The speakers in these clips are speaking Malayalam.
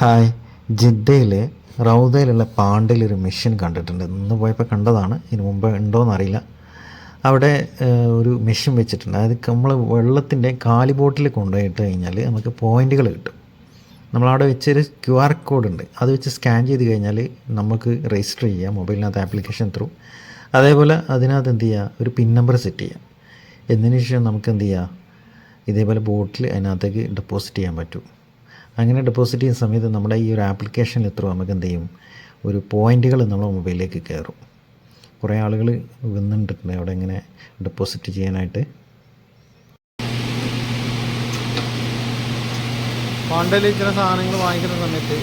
ഹായ്, ജിദ്ദയിൽ റൗദയിലുള്ള പാണ്ടിലൊരു മെഷീൻ കണ്ടിട്ടുണ്ട്. ഇന്ന് പോയപ്പോൾ കണ്ടതാണ്, ഇതിന് മുമ്പ് ഉണ്ടോയെന്നറിയില്ല. അവിടെ ഒരു മെഷീൻ വെച്ചിട്ടുണ്ട്. അതായത് നമ്മൾ വെള്ളത്തിൻ്റെ കാലി ബോട്ടിൽ കൊണ്ടുപോയിട്ട് കഴിഞ്ഞാൽ നമുക്ക് പോയിൻറ്റുകൾ കിട്ടും. നമ്മളവിടെ വെച്ചൊരു QR കോഡ് ഉണ്ട്, അത് വെച്ച് സ്കാൻ ചെയ്ത് കഴിഞ്ഞാൽ നമുക്ക് രജിസ്റ്റർ ചെയ്യാം മൊബൈലിനകത്ത് ആപ്ലിക്കേഷൻ ത്രൂ. അതേപോലെ അതിനകത്ത് എന്ത് ചെയ്യുക, ഒരു പിൻ നമ്പർ സെറ്റ് ചെയ്യാം. എന്നതിന് ശേഷം നമുക്ക് എന്ത് ചെയ്യുക, ഇതേപോലെ ബോട്ടിൽ അതിനകത്തേക്ക് ഡെപ്പോസിറ്റ് ചെയ്യാൻ പറ്റും. അങ്ങനെ ഡെപ്പോസിറ്റ് ചെയ്യുന്ന സമയത്ത് നമ്മുടെ ഈ ഒരു ആപ്ലിക്കേഷനിൽ ത്രൂ നമുക്ക് എന്ത് ചെയ്യും, ഒരു പോയിൻറ്റുകൾ നമ്മുടെ മൊബൈലിലേക്ക് കയറും. കുറേ ആളുകൾ വന്നിട്ടുണ്ട് അവിടെ ഇങ്ങനെ ഡെപ്പോസിറ്റ് ചെയ്യാനായിട്ട്. ഫണ്ടിൽ ചില സാധനങ്ങൾ വാങ്ങിക്കുന്ന സമയത്ത്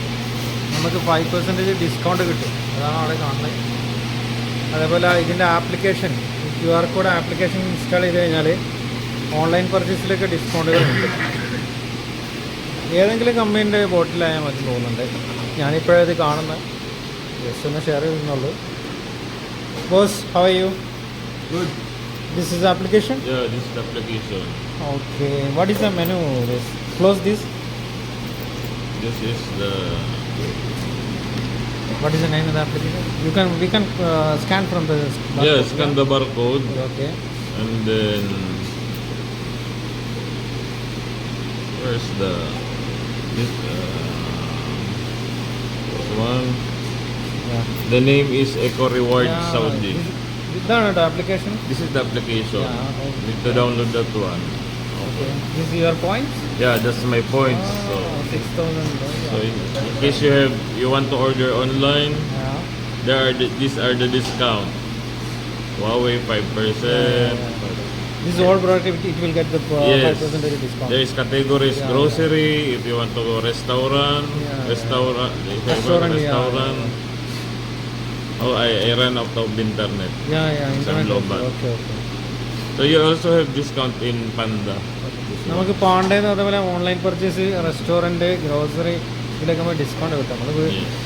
നമുക്ക് 5% ഡിസ്കൗണ്ട് കിട്ടും. അതാണ് അവിടെ കാണുന്നത്. അതേപോലെ ഇതിൻ്റെ application, QR code application install ചെയ്ത് കഴിഞ്ഞാൽ ഓൺലൈൻ പർച്ചേസിലൊക്കെ ഡിസ്കൗണ്ടുകൾ കിട്ടും. ഏതെങ്കിലും കമ്പനീൻ്റെ ബോട്ടിലായാൽ മതി തോന്നുന്നുണ്ട്. ഞാനിപ്പോഴത് കാണുന്നത് ജസ്റ്റ് ഒന്ന് ഷെയർ ചെയ്യുന്നുള്ളൂ. Boss, how are you? Good. This is the application? Yeah, this is the application. Okay. What is the menu? This. Close this. This is the. What is the name of the application? We can scan from the barcode. Yeah, scan the barcode Okay. and then. Where's the. This one. Yeah. The name is Eco Reward Saudi. ഇതാണ് കേട്ടോ application. This is the application. Yeah, okay. Need to download that one. Okay. This is your points? Yeah, that's my points. So, 6,000. so in case you want to order online, Yeah. these are the discount. Huawei 5%. This is all product. It will get the Yes. 5% discount. There is categories Yeah, grocery. If you want to go restaurant, Yeah, restaurant. If you go Restaurant, yeah, restaurant. Oh, I ran out of internet. Yeah, internet. global. Okay, okay. So you also have discount in Panda. നമുക്ക് പാണ്ടേന്ന് അതേപോലെ ഓൺലൈൻ പർച്ചേസ്, റെസ്റ്റോറൻറ്റ്, ഗ്രോസറി, ഇതിലൊക്കെ നമ്മൾ ഡിസ്കൗണ്ട് കിട്ടും. നമ്മൾ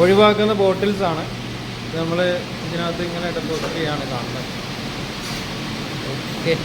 ഒഴിവാക്കുന്ന ബോട്ടിൽസ് ആണ് നമ്മൾ ഇതിനകത്ത് ഇങ്ങനെ ഡെപ്പോസിറ്റ് ചെയ്യാണ് കാണുന്നത്. ഓക്കെ.